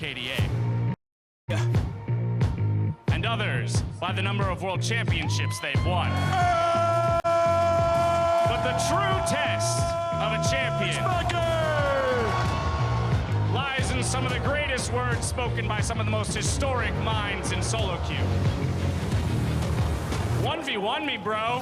KDA. And others by the number of world championships they've won. But the true test of a champion lies in some of the greatest words spoken by some of the most historic minds in solo queue. 1v1 me, bro.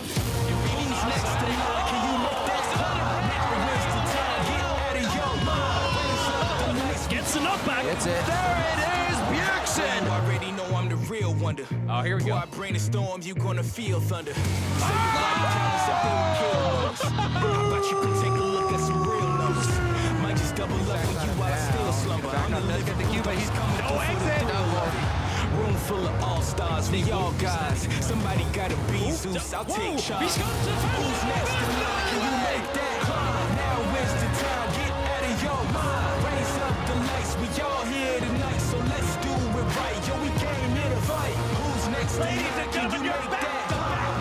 Gets the knockback. That's it. There it is, Bjergsen. You already know I'm the real wonder. Oh, here we go. Before I bring the storm, you gonna feel thunder. Say your body counters up there with kill numbers. How about you can take a look at some real numbers? Might just double up on you while I still slumber. I'm the living the Cuba, he's coming through for the room full of all-stars, we all guys. Somebody gotta be Zeus, I'll take shots. Who's next in line? Can you make that? Now where's the time? Get out of your mind. Raise up the lights, we all here tonight, so let's do it right. Yo, we came here to fight. Who's next in line? Can you make that?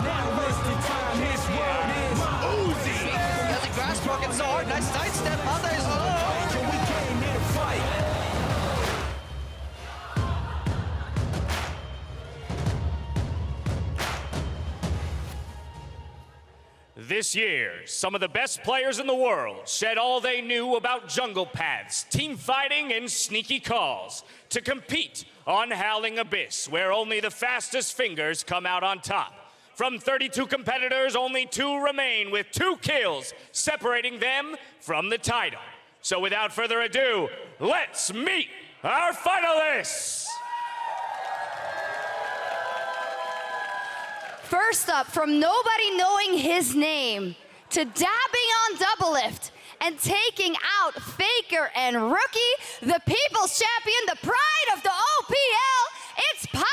Now where's the time? His word is Uzi. That's a grass pocket sword. Nice sidestep. Mother is low. Yo, we came here to fight. This year, some of the best players in the world shed all they knew about jungle paths, team fighting, and sneaky calls to compete on Howling Abyss, where only the fastest fingers come out on top. From 32 competitors, only 2 remain, with 2 kills separating them from the title. So without further ado, let's meet our finalists! First up, from nobody knowing his name to dabbing on double lift and taking out FLICKR and Rookie, the People's Champion, the pride of the OPL, it's Pabu!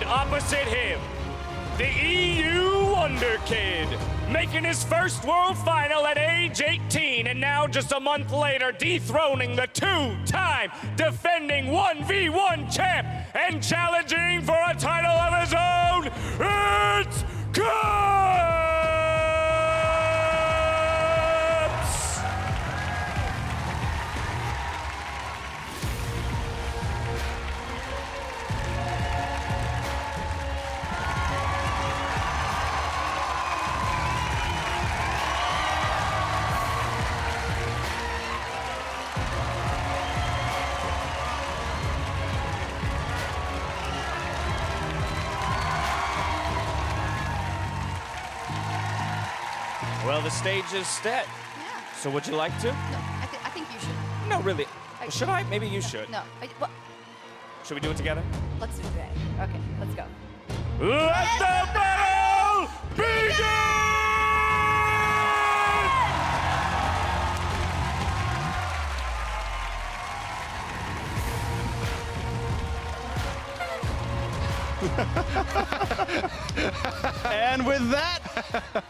Opposite him, the EU Wonder Kid, making his first World Final at age 18, and now just a month later dethroning the 2-time defending 1v1 champ and challenging for a title of his own, it's Cups! Well, the stage is set. Yeah. So would you like to? No, I think you should. No, really. Should I? Maybe you No, should. No. Well, Should we do it together? let's do that. Okay, let's go. Let the battle begin! And with that,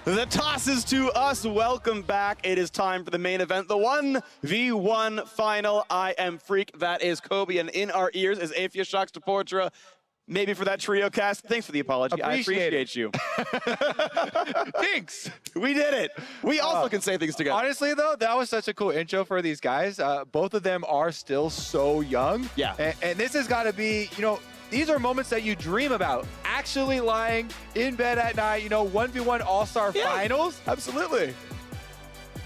the toss is to us. Welcome back. It is time for the main event, the 1v1 final. I am Freak, that is Kobe, and in our ears is Aphia Shocks to Portra. Maybe for that trio cast. Thanks for the apology. I appreciate you. Thanks. We did it. We also can say things together. Honestly, though, that was such a cool intro for these guys. Both of them are still so young. Yeah. And this has got to be, you know, these are moments that you dream about. Actually lying in bed at night, you know, 1v1 All-Star Finals. Absolutely.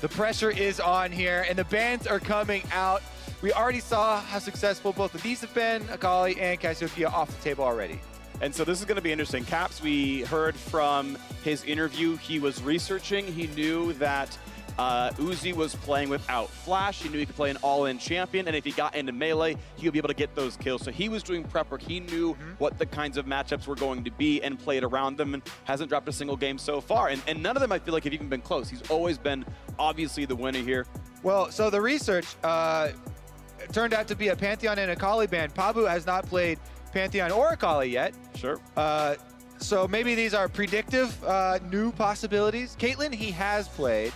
The pressure is on here, and the bans are coming out. We already saw how successful both of these have been, Akali and Cassiopeia off the table already. And so this is going to be interesting. Caps, we heard from his interview, he was researching. He knew that Uzi was playing without Flash. He knew he could play an all-in champion, and if he got into melee, he would be able to get those kills. So he was doing prep work. He knew what the kinds of matchups were going to be and played around them, and hasn't dropped a single game so far. And none of them, I feel like, have even been close. He's always been obviously the winner here. Well, so the research turned out to be a Pantheon and Akali ban. Pabu has not played Pantheon or Akali yet. Sure. So maybe these are predictive new possibilities. Caitlyn, he has played.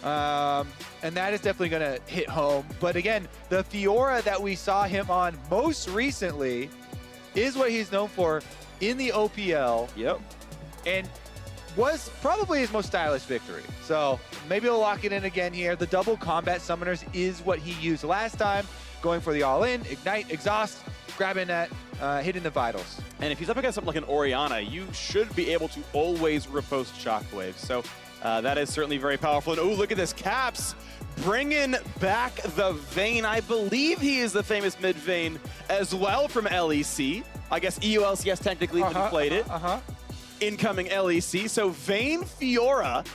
And that is definitely going to hit home. But again, the Fiora that we saw him on most recently is what he's known for in the OPL. Yep. And was probably his most stylish victory. So maybe he'll lock it in again here. The double combat summoners is what he used last time, going for the all-in, ignite, exhaust, grabbing that, hitting the vitals. And if he's up against something like an Orianna, you should be able to always riposte Shockwaves. So that is certainly very powerful. And oh, look at this, Caps bringing back the Vayne. I believe he is the famous mid Vayne as well from LEC. I guess EULCS technically even played it. Incoming LEC. So Vayne Fiora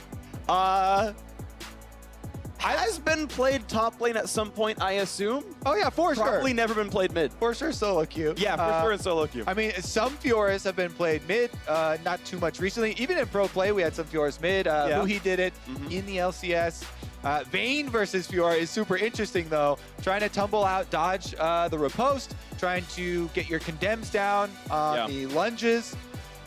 has been played top lane at some point, I assume. Oh yeah, for sure. Probably never been played mid. For sure, solo queue. Yeah, for sure in solo queue. I mean, some Fioras have been played mid, not too much recently. Even in pro play, we had some Fioras mid. He did it in the LCS. Vayne versus Fiora is super interesting, though. Trying to tumble out, dodge the riposte, trying to get your condemns down on the lunges.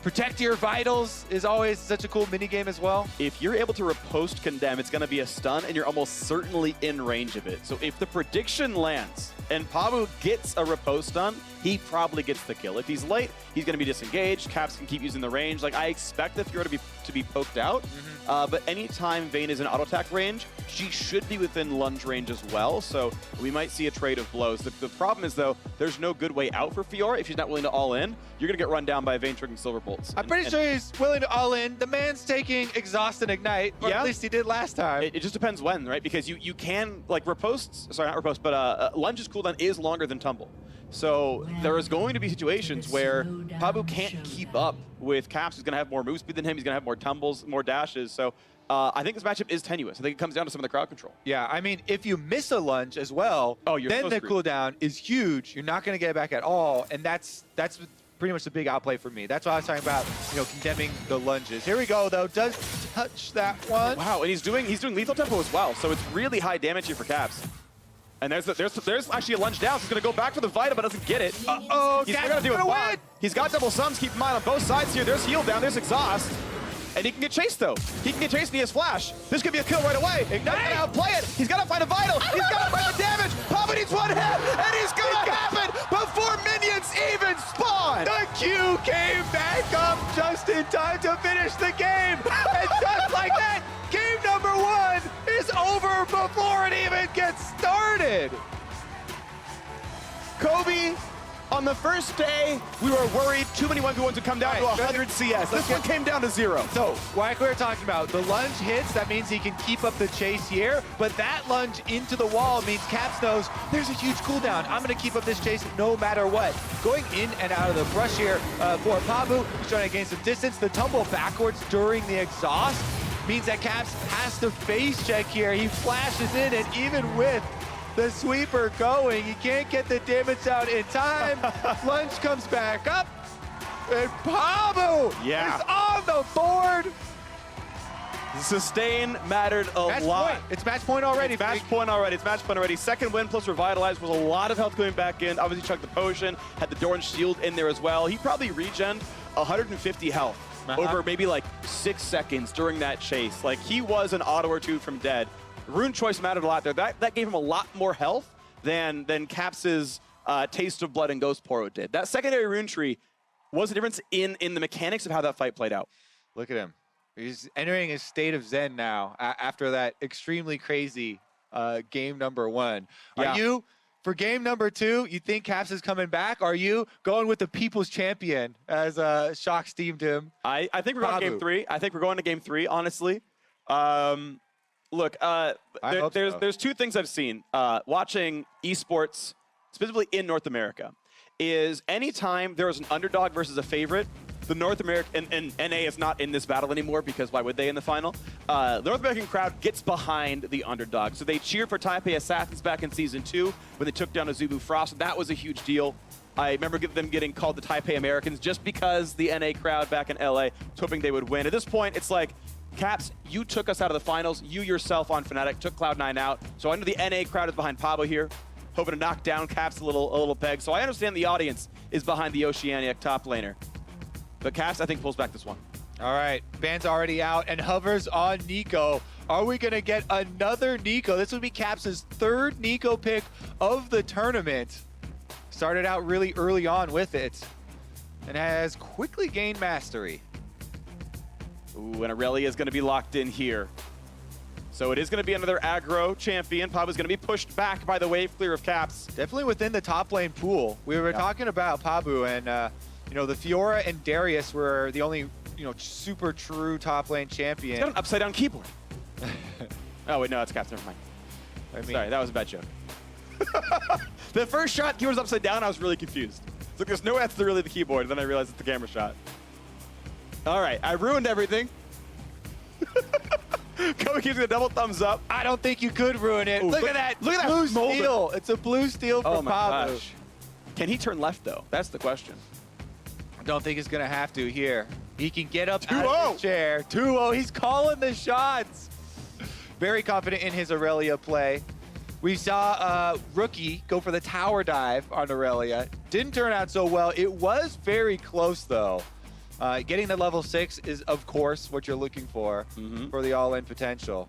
Protect your vitals is always such a cool mini game as well. If you're able to riposte condemn, it's going to be a stun, and you're almost certainly in range of it. So if the prediction lands and Pabu gets a riposte stun, he probably gets the kill. If he's late, he's going to be disengaged. Caps can keep using the range. Like, I expect the Fiora to be poked out, but anytime Vayne is in auto attack range, she should be within lunge range as well. So we might see a trade of blows. The problem is, though, there's no good way out for Fiora if she's not willing to all in. You're going to get run down by Vayne triggering Silver Bolts. I'm pretty sure he's willing to all in. The man's taking exhaust and ignite, or at least he did last time. It just depends when, right? Because you can, like, riposte, sorry, not riposte, but lunge's cooldown is longer than tumble. So there is going to be situations where Pabu can't keep up with Caps. He's going to have more move speed than him. He's going to have more tumbles, more dashes. So I think this matchup is tenuous. I think it comes down to some of the crowd control. Yeah, I mean, if you miss a lunge as well, then the cooldown is huge. You're not going to get it back at all, and that's pretty much the big outplay for me. That's why I was talking about, condemning the lunges. Here we go, though. Does touch that one. Wow, and he's doing lethal tempo as well, so it's really high damage here for Caps. And there's actually a lunge down, so he's going to go back for the Vita, but doesn't get it. He's going to do it. He's got double sums. Keep in mind on both sides here. There's heal down. There's exhaust. And he can get chased, though. He can get chased, and he has flash. This could be a kill right away. Ignite. He's going to outplay it. He's got to find a vital. He's got to find the damage. Pabu needs one hit, and he's going to happen before minions even spawn. The Q came back up just in time to finish the game. And just like that, game number 1 is over before it even gets started. Kobe, on the first day, we were worried too many 1v1s would come down to 100 CS. This one came down to 0. So, like we were talking about, the lunge hits, that means he can keep up the chase here, but that lunge into the wall means Caps knows there's a huge cooldown. I'm going to keep up this chase no matter what. Going in and out of the brush here for Pabu, he's trying to gain some distance. The tumble backwards during the exhaust means that Caps has to face check here. He flashes in, and even with the sweeper going, he can't get the damage out in time. Lunge comes back up, and Pabu is on the board. Sustain mattered a lot. It's match point already. It's match point already. Second win plus Revitalize was a lot of health going back in. Obviously chucked the potion, had the Doran shield in there as well. He probably regened 150 health over maybe like 6 seconds during that chase. Like, he was an auto or two from dead. Rune choice mattered a lot there. That gave him a lot more health than Caps's Taste of Blood and Ghost Poro did. That secondary rune tree was the difference in the mechanics of how that fight played out. Look at him. He's entering a state of zen now after that extremely crazy game number 1. Are you, for game number 2, you think Caps is coming back? Are you going with the people's champion, as Shock steamed him? I think we're going to game 3. I think we're going to game 3, honestly. Look, there's 2 things I've seen watching esports, specifically in North America, is anytime there is an underdog versus a favorite, the North American, and NA is not in this battle anymore because why would they in the final? The North American crowd gets behind the underdog. So they cheered for Taipei Assassins back in Season 2 when they took down Azubu Frost. That was a huge deal. I remember them getting called the Taipei Americans just because the NA crowd back in LA was hoping they would win. At this point, it's like, Caps, you took us out of the finals. You yourself on Fnatic took Cloud9 out. So I know the NA crowd is behind Pabu here, hoping to knock down Caps a little peg. So I understand the audience is behind the Oceanic top laner. But Caps, I think, pulls back this one. All right, Ban's already out and hovers on Nico. Are we gonna get another Nico? This would be Caps' third Nico pick of the tournament. Started out really early on with it and has quickly gained mastery. Ooh, and Aurelia is gonna be locked in here. So it is gonna be another aggro champion. Pabu's gonna be pushed back by the wave clear of Caps. Definitely within the top lane pool. We were talking about Pabu and you know, the Fiora and Darius were the only, you know, super true top lane champion. He's got an upside down keyboard. Oh wait, no, that's Caps, never mind. I mean, Sorry, that was a bad joke. The first shot, keyboard's upside down, I was really confused. It's like, there's no that's really the keyboard, and then I realized it's the camera shot. All right, I ruined everything. Kobe gives me a double thumbs up. I don't think you could ruin it. Ooh, look at that look at that blue smolder. steel. It's a blue steel Oh from my Pabu. gosh. Can he turn left, though? That's the question. I don't think he's gonna have to here. He can get up out 2-0. of his chair. 2-0, he's calling the shots. Very confident in his Aurelia play. We saw Rookie go for the tower dive on Aurelia. Didn't turn out so well. It was very close, though. Getting the level 6 is, of course, what you're looking for the all-in potential.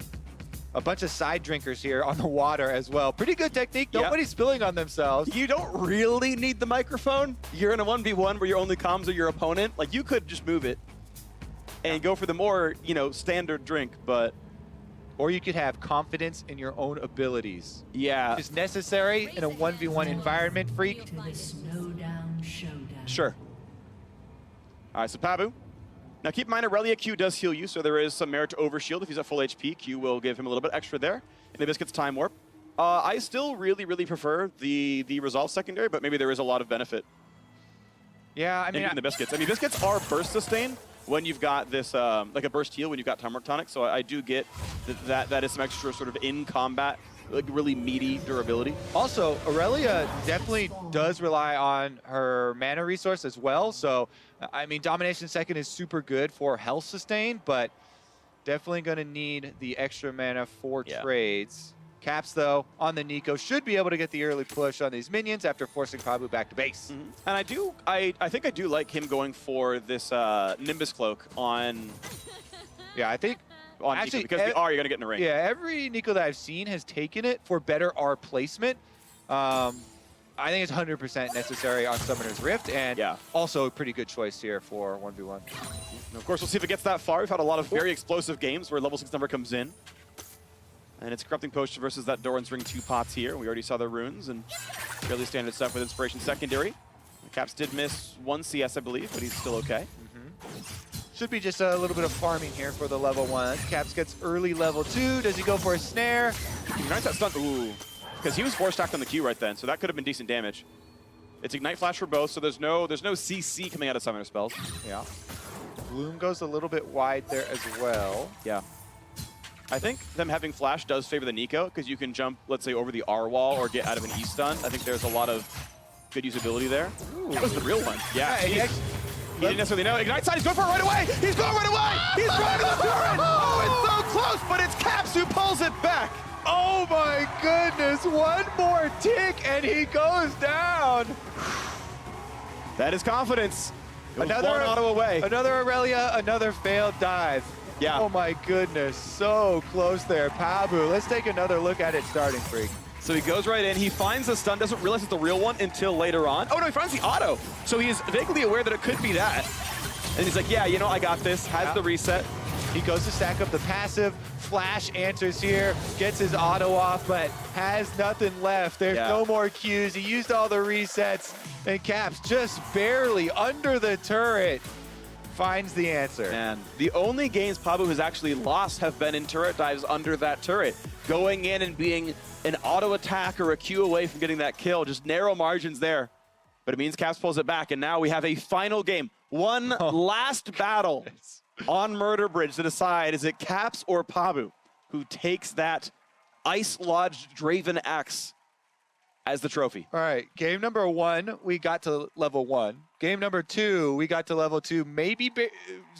A bunch of side drinkers here on the water as well. Pretty good technique. Yep. Nobody's spilling on themselves. You don't really need the microphone. You're in a 1v1 where your only comms are your opponent. Like, you could just move it and go for the more, you know, standard drink, but... Or you could have confidence in your own abilities. Yeah. It's necessary in a 1v1 environment, Freak. To the Snowdown Showdown. Sure. All right, so Pabu. Now keep in mind, Aurelia Q does heal you, so there is some merit to overshield. If he's at full HP, Q will give him a little bit extra there. And the Biscuit's Time Warp. I still really prefer the Resolve secondary, but maybe there is a lot of benefit Yeah, I mean, in the Biscuits. I mean, Biscuits are burst sustain when you've got this, like a burst heal when you've got Time Warp Tonic, so I do get that is some extra sort of in combat, like really meaty durability. also, Aurelia definitely does rely on her mana resource as well. So, I mean, Domination Second is super good for health sustain, but definitely going to need the extra mana for trades. Caps, though, on the Nico, should be able to get the early push on these minions after forcing Pabu back to base. And I think I do like him going for this Nimbus Cloak on Yeah, I think... Nico, Actually, because the R, you're going to get in the ring. Yeah, every Nico that I've seen has taken it for better R placement. I think it's 100% necessary on Summoner's Rift, and also a pretty good choice here for 1v1. And of course, we'll see if it gets that far. We've had a lot of very explosive games where level 6 number comes in. And it's Corrupting Potion versus that Doran's Ring 2 pots here. We already saw the runes and fairly standard stuff with Inspiration Secondary. Caps did miss 1 CS, I believe, but he's still okay. Should be just a little bit of farming here for the level 1. Caps gets early level 2. Does he go for a snare? Ignites that stun. Ooh. Because he was 4-stacked on the Q right then, so that could have been decent damage. It's Ignite Flash for both, so there's no CC coming out of Summoner spells. Yeah. Bloom goes a little bit wide there as well. Yeah. I think them having Flash does favor the Nico, because you can jump, let's say, over the R wall or get out of an E stun. I think there's a lot of good usability there. Ooh. That was the real one. Yeah. He didn't necessarily know. Ignite side, he's going for it right away! He's going right away! He's running to the turret! Oh, it's so close, but it's Caps who pulls it back! Oh my goodness, one more tick and he goes down. That is confidence. Another one auto away. Another Aurelia, another failed dive. Yeah. Oh my goodness, so close there. Pabu, let's take another look at it starting, Freak. So he goes right in, he finds the stun, doesn't realize it's the real one until later on. Oh no, he finds the auto. So he is vaguely aware that it could be that. And he's like, yeah, you know, I got this, has the reset. He goes to stack up the passive. Flash answers here, gets his auto off, but has nothing left. There's no more Qs. He used all the resets, and Caps just barely under the turret finds the answer. And the only games Pabu has actually lost have been in turret dives under that turret. Going in and being an auto attack or a Q away from getting that kill. Just narrow margins there. But it means Caps pulls it back, and now we have a final game. One last battle on Murder Bridge to decide, is it Caps or Pabu who takes that Ice Lodge Draven Axe as the trophy? All right, game number 1, we got to level 1. Game number 2, we got to level 2. Maybe,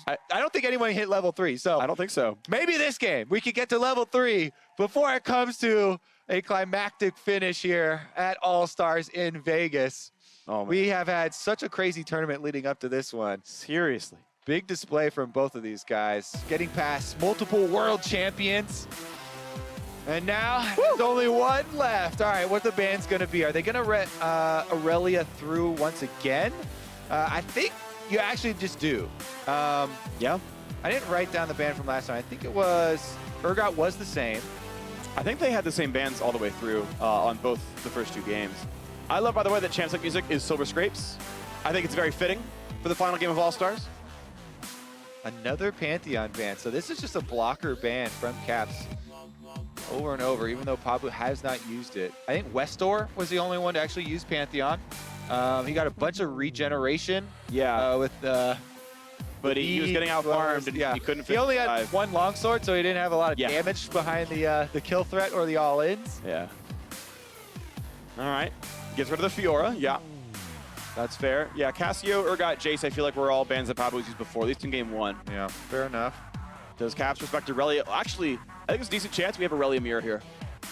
I don't think anyone hit level 3, so. I don't think so. Maybe this game, we could get to level 3 before it comes to a climactic finish here at All-Stars in Vegas. Oh, man. We have had such a crazy tournament leading up to this one. Seriously. Big display from both of these guys. Getting past multiple world champions. And now there's only one left. All right, what the ban's gonna be? Are they gonna let Aurelia through once again? I think you actually just do. Yeah. I didn't write down the ban from last time. I think it was, Urgot was the same. I think they had the same bands all the way through on both the first 2 games. I love, by the way, that Champs Like music is Silver Scrapes. I think it's very fitting for the final game of All-Stars. Another Pantheon ban. So this is just a blocker ban from Caps over and over, even though Pabu has not used it. I think Westor was the only one to actually use Pantheon. He got a bunch of regeneration. Yeah. With but he was getting out-farmed and he couldn't fit. He only had 1 longsword, so he didn't have a lot of Yeah. damage behind the kill threat or the all-ins. Yeah. All right. Gets rid of the Fiora. Yeah. That's fair. Yeah, Cassio, Urgot, Jace, I feel like we're all bans that Pabu's used before, at least in game 1. Yeah, fair enough. Does Caps respect Aurelia? Actually, I think it's a decent chance we have Aurelia mirror here.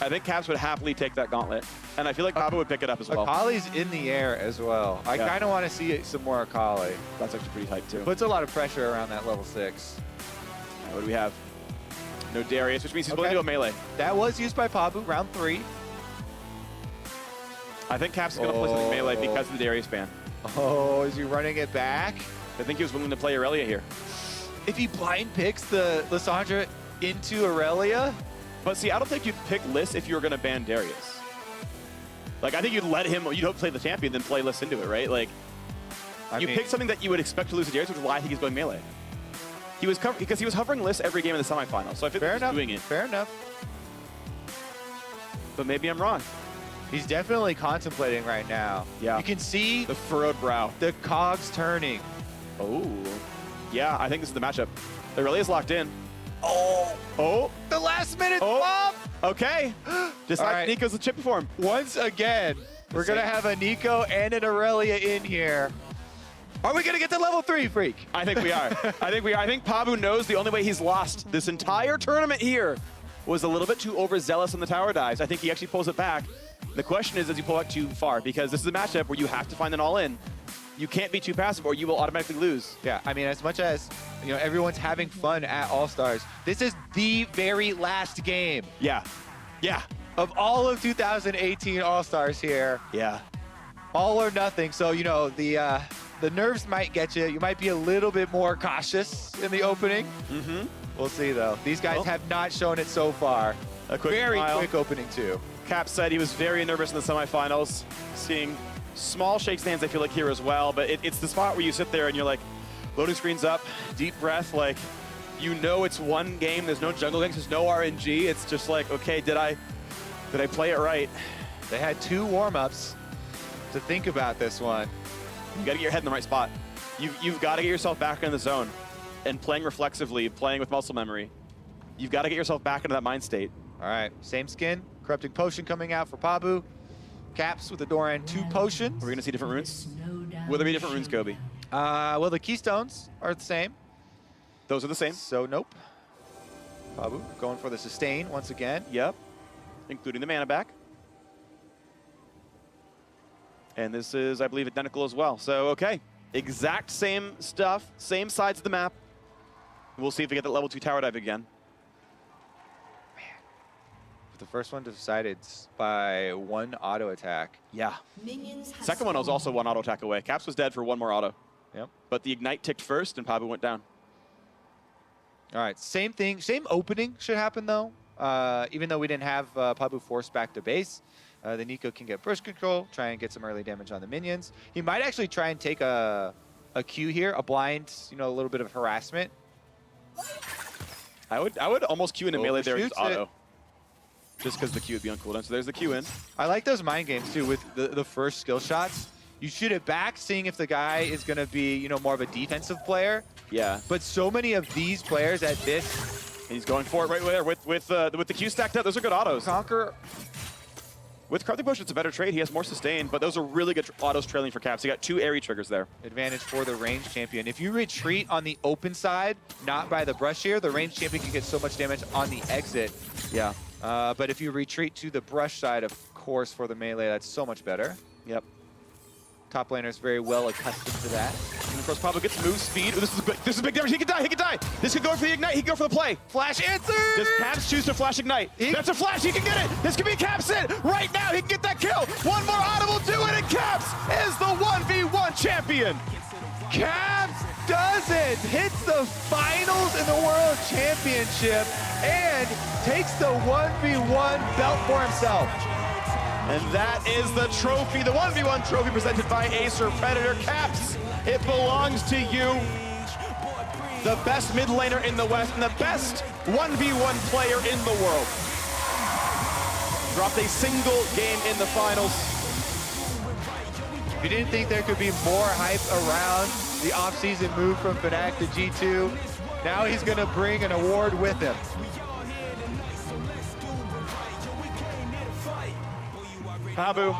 I think Caps would happily take that gauntlet. And I feel like Pabu would pick it up as well. Akali's in the air as well. I Yeah. kind of want to see some more Akali. That's actually pretty hype too. Puts a lot of pressure around that level 6. What do we have? No Darius, which means he's willing to go melee. That was used by Pabu, round 3. I think Caps is going to play something melee because of the Darius ban. Oh, is he running it back? I think he was willing to play Aurelia here. If he blind picks the Lissandra into Aurelia? But see, I don't think you'd pick Liss if you were going to ban Darius. Like, I think you'd let him, you'd hope play the champion, then play Liss into it, right? Like, you pick something that you would expect to lose to Darius, which is why I think he's going melee. He was because he was hovering Liss every game in the semifinals, so I feel like he's doing it. Fair enough. But maybe I'm wrong. He's definitely contemplating right now. Yeah. You can see The furrowed brow. the cogs turning. Oh. Yeah, I think this is the matchup. Aurelia's locked in. Oh. The last minute Oh. swap! Okay. Just All like right. Nico's the chip for him. Once again, we're going to have a Nico and an Aurelia in here. Are we going to get to level 3, Freak? I think we are. I think we are. I think Pabu knows the only way he's lost this entire tournament here was a little bit too overzealous on the tower dives. I think he actually pulls it back. The question is, does he pull it too far? Because this is a matchup where you have to find an all-in. You can't be too passive or you will automatically lose. Yeah, I mean, as much as everyone's having fun at All-Stars, this is the very last game Yeah. Yeah. of all of 2018 All-Stars here. Yeah. All or nothing. So, the nerves might get you. You might be a little bit more cautious in the opening. Mm-hmm. We'll see, though. These guys have not shown it so far. A quick Very smile. quick opening, too. Cap said he was very nervous in the semifinals. Seeing small shakes hands, I feel like, here as well. But it's the spot where you sit there and you're like, loading screen's up, deep breath, like, you know it's one game. There's no jungle ganks, there's no RNG. It's just like, okay, did I play it right? They had 2 warm-ups to think about this one. You gotta get your head in the right spot. You've got to get yourself back in the zone and playing reflexively, playing with muscle memory. You've got to get yourself back into that mind state. All right, same skin. Corrupting Potion coming out for Pabu. Caps with the Doran 2 potions. Are we gonna see different runes? Snowdown Will there be different runes, Kobe? Well, the Keystones are the same. Those are the same. So, nope. Pabu going for the sustain once again. Yep. Including the mana back. And this is, I believe, identical as well. So, okay. Exact same stuff, same sides of the map. We'll see if we get that level 2 tower dive again. But the first one decided by 1 auto attack. Yeah. Minions have Second one was also 1 auto attack away. Caps was dead for 1 more auto. Yep. But the ignite ticked first and Pabu went down. All right, same thing. Same opening should happen, though. Even though we didn't have Pabu forced back to base, the Nico can get burst control, try and get some early damage on the minions. He might actually try and take a Q here, a blind, a little bit of harassment. I would almost Q in a melee there with Overshoots auto. it. Just because the Q would be on cooldown. So there's the Q in. I like those mind games, too, with the first skill shots. You shoot it back, seeing if the guy is going to be, you know, more of a defensive player. Yeah. But so many of these players at this He's going for it right there with the Q stacked up. Those are good autos. Conquer. With Crafty Bush, it's a better trade. He has more sustain, but those are really good autos trailing for Caps. He got 2 airy triggers there. Advantage for the range champion. If you retreat on the open side, not by the brush here, the range champion can get so much damage on the exit. Yeah. But if you retreat to the brush side, of course, for the melee, that's so much better. Yep. Top laner is very well accustomed to that. And of course, Pabu gets move speed. Ooh, this is big damage. He could die. He could die. This could go for the ignite. He could go for the play. Flash answer! Does Caps choose to flash ignite? That's a flash. He can get it. This could be Caps in right now. He can get that kill. One more auto will do it, and Caps is the 1v1 champion. Caps does it! Hits the finals in the World Championship and takes the 1v1 belt for himself. And that is the trophy, the 1v1 trophy presented by Acer Predator. Caps, it belongs to you. The best mid laner in the West and the best 1v1 player in the world. Dropped a single game in the finals. If you didn't think there could be more hype around the off-season move from Fnatic to G2, now he's going to bring an award with him. Pabu,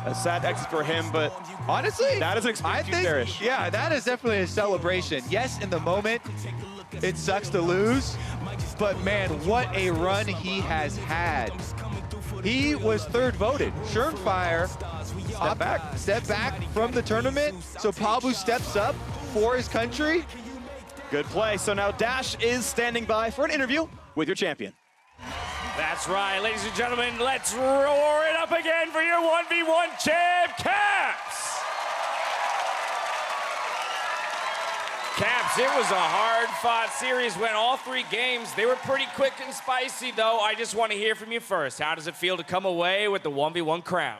a sad exit for him, but honestly, that is an experience you cherish. Yeah, that is definitely a celebration. Yes, in the moment, it sucks to lose, but man, what a run he has had. He was 3rd voted. Schernfire step back from the tournament, so Pabu steps up for his country. Good play. So now Dash is standing by for an interview with your champion. That's right, ladies and gentlemen, let's roar it up again for your 1v1 champ, Caps! Caps, it was a hard-fought series, went all 3 games. They were pretty quick and spicy, though. I just want to hear from you first. How does it feel to come away with the 1v1 crown?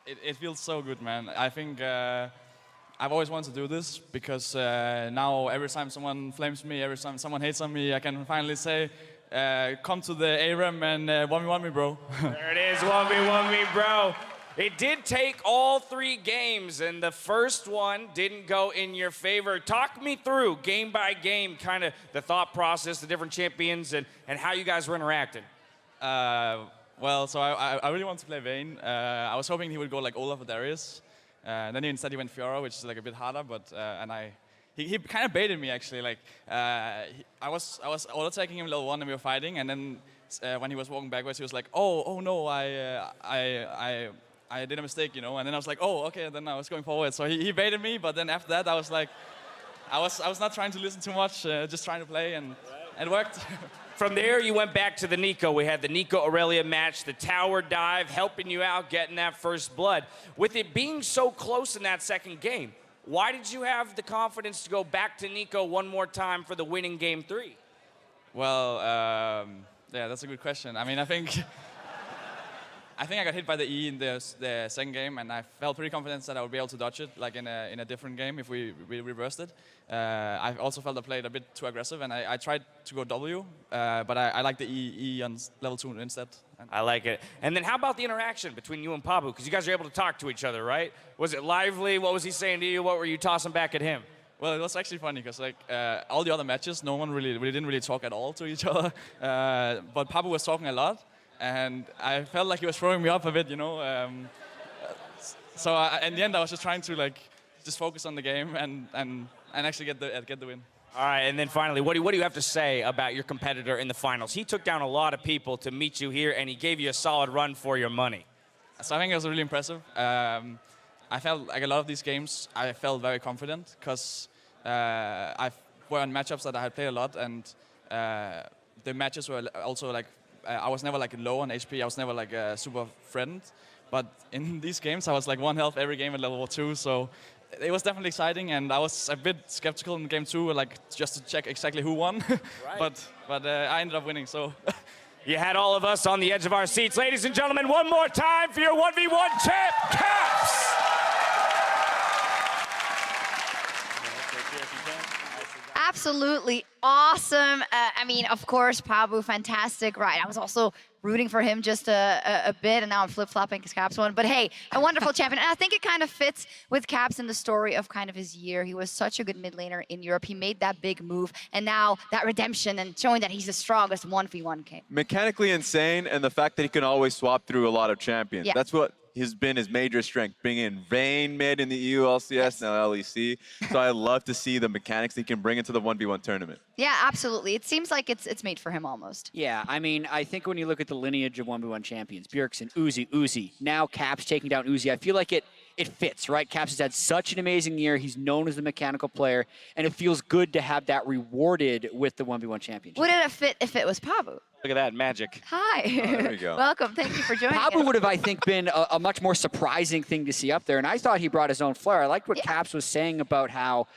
It feels so good, man. I think I've always wanted to do this because now every time someone flames me, every time someone hates on me, I can finally say, come to the ARAM and 1v1 me, bro. There it is, 1v1 me, bro. It did take all 3 games, and the first one didn't go in your favor. Talk me through, game by game, kind of the thought process, the different champions, and how you guys were interacting. Well, so I really want to play Vayne. I was hoping he would go like Olaf or Darius. Then instead he went Fiora, which is like a bit harder, but he kind of baited me actually. Like I was auto-attacking him level 1 and we were fighting, and then when he was walking backwards, he was like, oh no, I did a mistake, you know. And then I was like, oh okay. And then I was going forward, so he baited me. But then after that, I was like, I was not trying to listen too much, just trying to play, and it worked. From there, you went back to the Nico. We had the Nico-Aurelia match, the tower dive, helping you out, getting that first blood. With it being so close in that second game, why did you have the confidence to go back to Nico one more time for the winning game 3? Well, yeah, that's a good question. I mean, I think I got hit by the E in the second game, and I felt pretty confident that I would be able to dodge it, like in a different game if we reversed it. I also felt I played a bit too aggressive, and I tried to go W, but I like the E on level 2 instead. I like it. And then how about the interaction between you and Pabu? Because you guys are able to talk to each other, right? Was it lively? What was he saying to you? What were you tossing back at him? Well, it was actually funny because like all the other matches, no one we didn't really talk at all to each other. But Pabu was talking a lot. And I felt like he was throwing me up a bit, you know. So in the end, I was just trying to like just focus on the game and actually get the win. All right, and then finally, what do you have to say about your competitor in the finals? He took down a lot of people to meet you here, and he gave you a solid run for your money. So I think it was really impressive. I felt like a lot of these games, I felt very confident because I were on matchups that I had played a lot, and the matches were also like. I was never like low on HP. I was never like a super friend. But in these games, I was like 1 health every game at level 2. So it was definitely exciting. And I was a bit skeptical in game 2, like just to check exactly who won. Right. but I ended up winning. So you had all of us on the edge of our seats. Ladies and gentlemen, one more time for your 1v1 champ, Caps! absolutely awesome. I mean, of course, Pabu, fantastic, right? I was also rooting for him just a bit, and now I'm flip-flopping because Caps won. But hey, a wonderful champion. And I think it kind of fits with Caps in the story of kind of his year. He was such a good mid laner in Europe. He made that big move, and now that redemption and showing that he's the strongest 1v1 king. Mechanically insane, and the fact that he can always swap through a lot of champions. Yeah. That's what has been his major strength, bringing in Vayne mid in the EU LCS, Yes. now LEC. So I love to see the mechanics he can bring into the 1v1 tournament. Yeah, absolutely. It seems like it's made for him almost. Yeah, I mean, I think when you look at the lineage of 1v1 champions, Bjergsen, Uzi, now Caps taking down Uzi, I feel like it fits, right? Caps has had such an amazing year. He's known as the mechanical player, and it feels good to have that rewarded with the 1v1 championship. Would it have fit if it was Pabu? Look at that magic. Hi. there we go. Welcome. Thank you for joining Pabu us. would have, I think, been a much more surprising thing to see up there, and I thought he brought his own flair. I liked what Caps was saying about how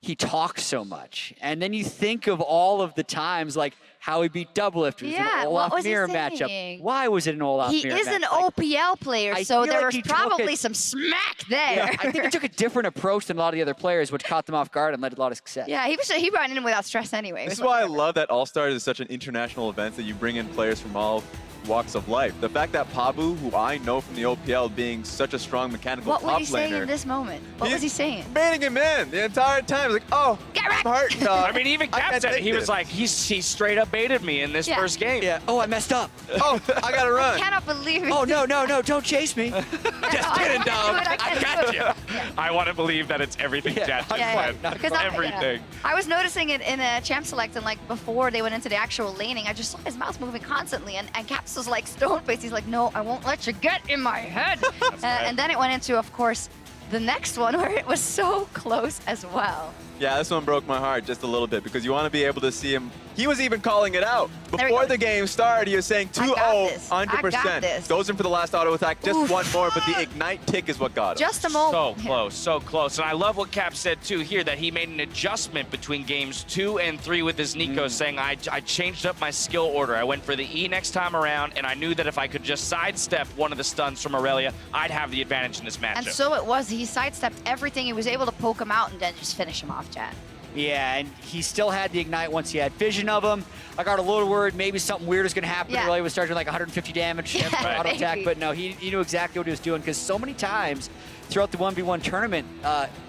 he talks so much. And then you think of all of the times, like how he beat Doublelift. It was Yeah, an what Olaf was he mirror saying? matchup. Why was it an Olaf He mirror is an match? Like, OPL player, I so feel there like was he took probably it- some smack there. I think he took a different approach than a lot of the other players, which caught them off guard and led to a lot of success. Yeah, he brought it in without stress anyway. This is why I love that All-Stars is such an international event that you bring in players from all walks of life. The fact that Pabu, who I know from the OPL being such a strong mechanical What was top he saying laner, in this moment? What was he saying? Baiting him in the entire time. He's like, oh, Get wrecked! I'm hurt, dog. I mean, even I Cap can't said it. take He was this. like, he straight up baited me in this Yeah. first game. Yeah. Oh, I messed up. oh, I gotta run. Cannot believe it. Oh, no, don't chase me. Just kidding, dog. I got you. Yeah. I want to believe that it's everything Jet just Yeah, said. Because Everything. I was noticing it in a champ select, and like before they went into the actual laning, I just saw his mouth moving constantly, and Caps was like stone faced. He's like, no, I won't let you get in my head. And then it went into, of course, the next one where it was so close as well. Yeah, this one broke my heart just a little bit because you want to be able to see him. He was even calling it out. There we Before go. the game started, he was saying I 2-0, got this. I got 100%. this. Goes in for the last auto attack, just Oof. one more, but the ignite tick is what got him. Just a So moment. close, so close. And I love what Cap said too here, that he made an adjustment between games 2 and 3 with his Nico, saying I changed up my skill order. I went for the E next time around, and I knew that if I could just sidestep one of the stuns from Aurelia, I'd have the advantage in this matchup. And so it was. He sidestepped everything. He was able to poke him out and then just finish him off, Chad. Yeah, and he still had the ignite once he had vision of him. I got a little worried maybe something weird was going to happen. Yeah. Really was starting like 150 damage Yeah, after auto attack, maybe. but no, he knew exactly what he was doing because so many times throughout the 1v1 tournament,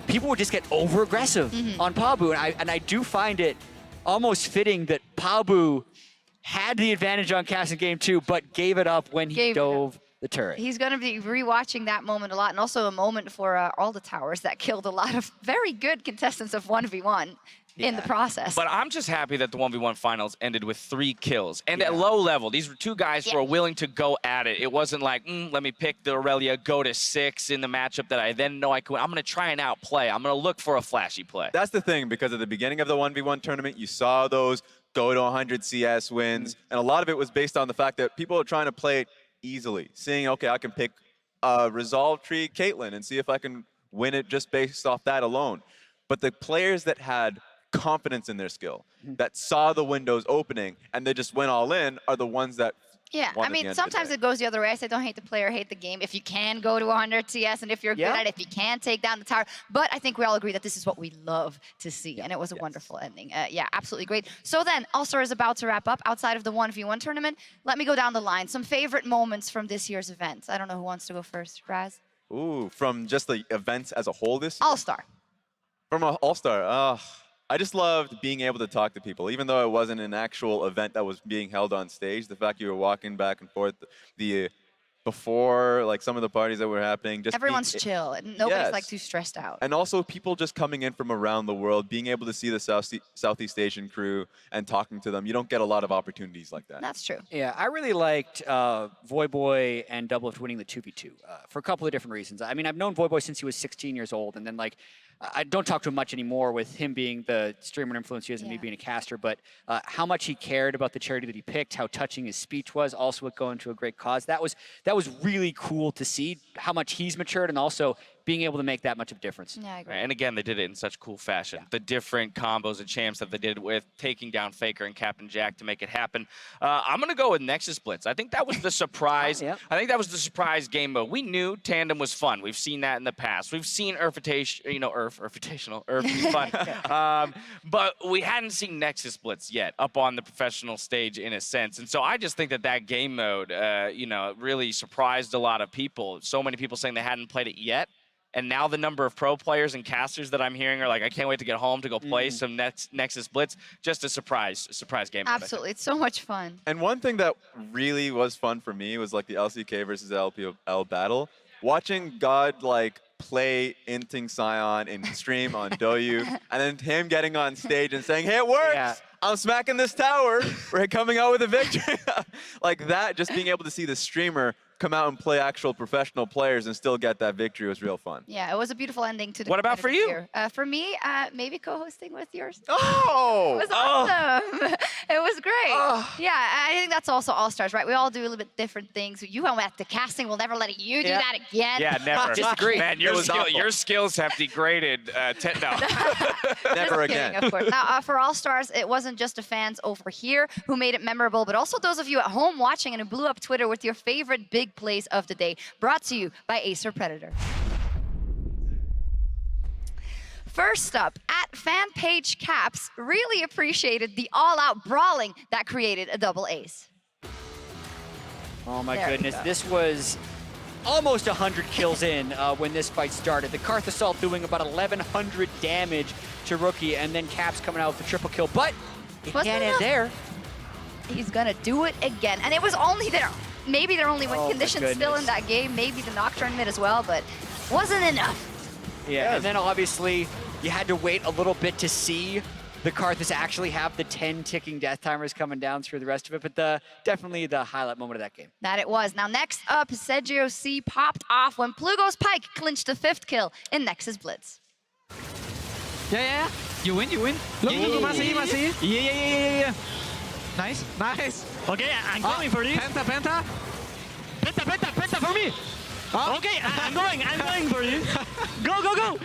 people would just get over-aggressive Mm-hmm. on Pabu, and I do find it almost fitting that Pabu had the advantage on Cass in game 2, but gave it up when he Gave it up. dove the turret. He's going to be rewatching that moment a lot, and also a moment for all the towers that killed a lot of very good contestants of 1v1 in the process. But I'm just happy that the 1v1 finals ended with 3 kills. And at low level, these were 2 guys who Yeah. were willing to go at it. It wasn't like, let me pick the Aurelia, go to 6 in the matchup that I then know I could. I'm going to try and outplay. I'm going to look for a flashy play. That's the thing, because at the beginning of the 1v1 tournament, you saw those go to 100 CS wins, and a lot of it was based on the fact that people are trying to play it easily, seeing, okay, I can pick Resolve Tree Caitlyn and see if I can win it just based off that alone. But the players that had confidence in their skill, that saw the windows opening, and they just went all in, are the ones that yeah, won I at the mean, end of the sometimes day. it goes the other way. I say don't hate the player, hate the game. If you can go to 100 CS and if you're good Yeah. at it, if you can take down the tower. But I think we all agree that this is what we love to see, and it was a wonderful ending. Yeah, absolutely great. So then, All-Star is about to wrap up. Outside of the 1v1 tournament, let me go down the line. Some favorite moments from this year's event. I don't know who wants to go first. Raz? Ooh, from just the events as a whole this All-Star. From an all-star, I just loved being able to talk to people, even though it wasn't an actual event that was being held on stage. The fact you were walking back and forth, before like some of the parties that were happening, just Everyone's chill. And nobody's Yes. like too stressed out. and also people just coming in from around the world, being able to see the Southeast Asian crew and talking to them. You don't get a lot of opportunities like that. That's true. Yeah, I really liked Voyboy and Doublelift winning the 2v2 for a couple of different reasons. I mean, I've known Voyboy since he was 16 years old, and then like I don't talk to him much anymore with him being the streamer and influencer he is and me Yeah. being a caster, but how much he cared about the charity that he picked, how touching his speech was, also it going to a great cause. That was really cool to see how much he's matured and also being able to make that much of a difference. Yeah, I agree. And again, they did it in such cool fashion. The different combos and champs that they did with taking down FLICKR and Captain Jack to make it happen. I'm going to go with Nexus Blitz. I think that was the surprise. Yeah. I think that was the surprise game mode. We knew Tandem was fun. We've seen that in the past. We've seen Urf is fun. But we hadn't seen Nexus Blitz yet up on the professional stage in a sense. And so I just think that game mode, really surprised a lot of people. So many people saying they hadn't played it yet. And now the number of pro players and casters that I'm hearing are like, I can't wait to get home to go play some Nexus Blitz. Just a surprise game. Absolutely. It's so much fun. And one thing that really was fun for me was like the LCK versus LPL battle. Watching God like play Inting Sion in stream on Doyu, and then him getting on stage and saying, hey, it works! Yeah. I'm smacking this tower. We're coming out with a victory. Like that, just being able to see the streamer come out and play actual professional players and still get that victory was real fun. Yeah, it was a beautiful ending to the What about for you? year. For me, maybe co-hosting with yours. Oh! It was awesome. It was great. Yeah, I think that's also All-Stars, right? We all do a little bit different things. You went at the casting. We'll never let you do that again. Yeah, never. Disagree. Man, your skills have degraded. No. Never Just again. kidding, of course. Now, for All-Stars, it wasn't just the fans over here who made it memorable, but also those of you at home watching and who blew up Twitter with your favorite big plays of the day. Brought to you by Acer Predator. First up, at FanPage Caps, really appreciated the all-out brawling that created a double ace. Oh my There we goodness, go. this was almost 100 kills in when this fight started. The Karth Assault doing about 1,100 damage to Rookie, and then Caps coming out with the triple kill, but it Wasn't can't end enough. there. He's gonna do it again, and it was only their, maybe their only win Oh my conditions still in goodness. that game, maybe the Nocturne mid as well, but wasn't enough. Yeah, and then obviously you had to wait a little bit to see the Karthus actually have the 10 ticking death timers coming down through the rest of it, but definitely the highlight moment of that game. That it was. Now next up, Sergio C popped off when Plugo's Pike clinched the 5th kill in Nexus Blitz. Yeah. You win. Look, masih. Yeah. Nice. Okay, I'm going for this. Penta for me. Okay, I'm going for this. Go.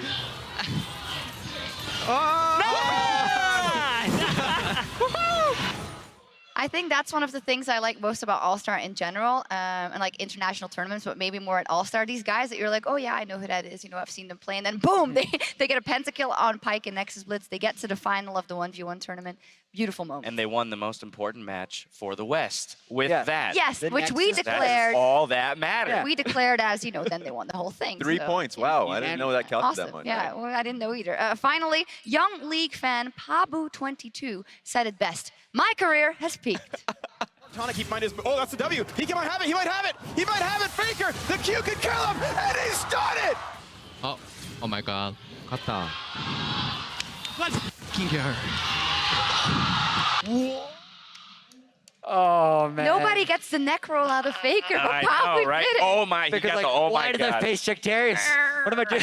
I think that's one of the things I like most about All-Star in general, and like international tournaments, but maybe more at All-Star. These guys that you're like, oh yeah, I know who that is. I've seen them play, and then boom, they get a pentakill on Pike and Nexus Blitz. They get to the final of the 1v1 tournament. Beautiful moment. And they won the most important match for the West with that. Yes, The which we Nexus- That is declared. all that mattered. We declared as, then they won the whole thing. 3 so, points. yeah. Wow, I didn't know that counted Awesome. that much. Yeah, well, I didn't know either. Finally, young league fan Pabu22 said it best. My career has peaked. Trying to keep mind his. Oh, that's a W. He might have it. He might have it. FLICKR. The Q could kill him, and he's done it. Oh my god. 갔다. Let's kill her. Oh man. Nobody gets the neck roll out of FLICKR, but I Pabu know, right? did it. Oh my, he Because got like, the oh why my did I god. face check Darius? What am I doing?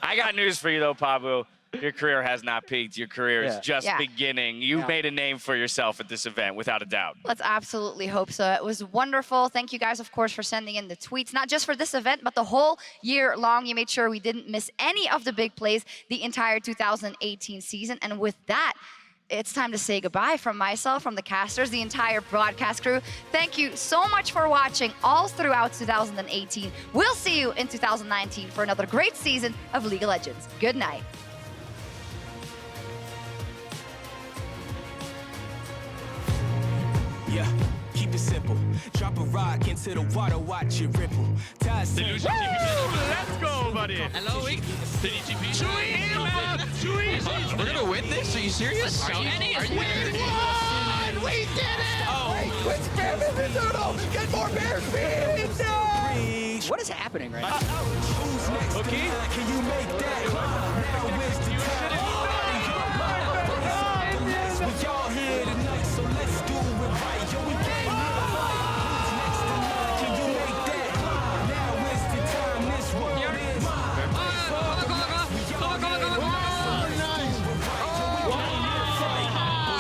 I got news for you though, Pabu. Your career has not peaked. Your career is just Yeah. beginning. You made a name for yourself at this event, without a doubt. Let's absolutely hope so. It was wonderful. Thank you guys, of course, for sending in the tweets, not just for this event, but the whole year long. You made sure we didn't miss any of the big plays the entire 2018 season. And with that, it's time to say goodbye from myself, from the casters, the entire broadcast crew. Thank you so much for watching all throughout 2018. We'll see you in 2019 for another great season of League of Legends. Good night. Yeah, keep it simple. Drop a rock into the water, watch it ripple. Let's go, buddy. Hello, we're gonna win this? Are you serious? We did it! Quit spamming the doodle. Get more bear speed. What is happening right now? Who's next? Okay. Can you make that? Now is the time. We all here tonight, so let's do it right. Yo, we came here to fight. Who's next tonight? Can you make that? Now is the time. This world is mine. We all here tonight, so let's do it right. Yo, we came here to fight. Boy,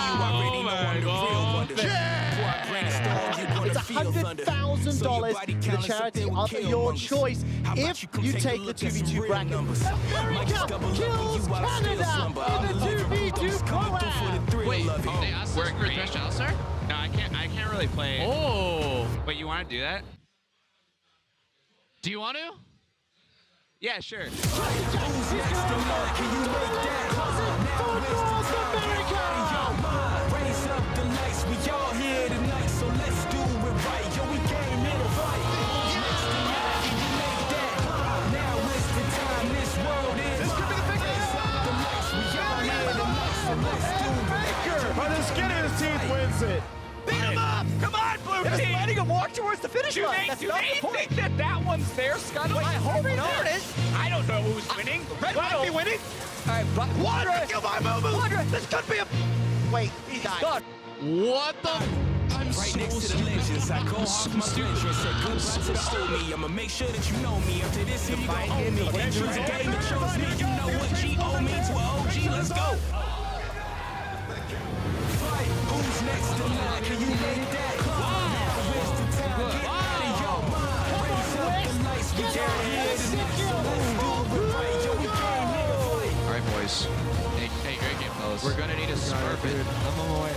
you already know I'm the real wonder. Before I brainstorm, you gonna feel $100,000 to the charity of your choice if you take the 2v2 bracket. America kills Canada in the 2v2 co-op. Wait, they asked us for a Thresh Alistar? No, I can't really play it. Oh. Wait, you want to do that? Do you want to? Yeah, sure. By the skin of his teeth wins it. Beat him up! Come on, blue Just team! letting him walk towards the finish line. That's Do not they the point. think that one's their Scuttle? I hope not. There it is. I don't know who's winning. Red might be winning. All right, but Wandra, kill my Wandra, this could be a... Wait, he died. What the? I'm Right so next to the stupid. legends, I go off my pleasure and say goodbye to the old me. I'ma make sure that you know me. After this, here you gon' own me. Choose a game that chose me. You know what G.O. means. Well, OG, let's go. Who's next to line? Can you make that? Now where's the time? Get out of your mind. Raise up the lights. We got here tonight, so let's do it right. Yo, we came here to fight. All right, boys. Hey, great game, fellas. We're gonna need a smurf it. I'm on my way.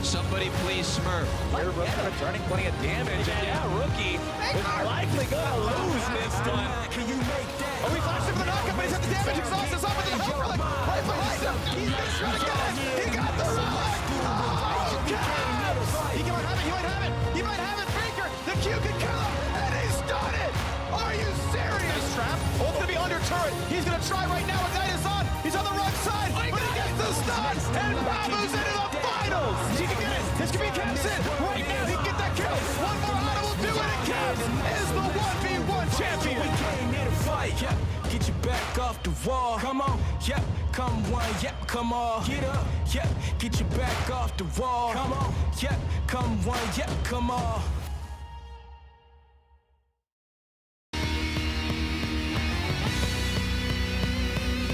Somebody please smurf. Here, Rookie returning plenty of damage. And yeah, Rookie is likely gonna lose this time. Can you make that? Oh, he flashed him for the knockup, but he's at the damage. Exhaust is up with the help relic. Right behind him. He's gonna try to get it. He got the relic. Oh, Cavs! He might have it. He might have it. He might have it. Faker, the Q can kill him, and he's done it. Are you serious? Nice trap. Ult gonna be under turret. He's gonna try right now. Ignite is on. He's on the wrong side, but he gets the stun, and Pabu's into the finals. He can get it. This could be Cavs in. Right now, he can get that kill. One more auto will do it, and Cavs is the 1v1 champion. We came here to fight. Yep, get your back off the wall. Come on. Yep, come one. Yep, come on. Get up. Yep, get your back off the wall. Come on. Yep, come one. Yep, come on.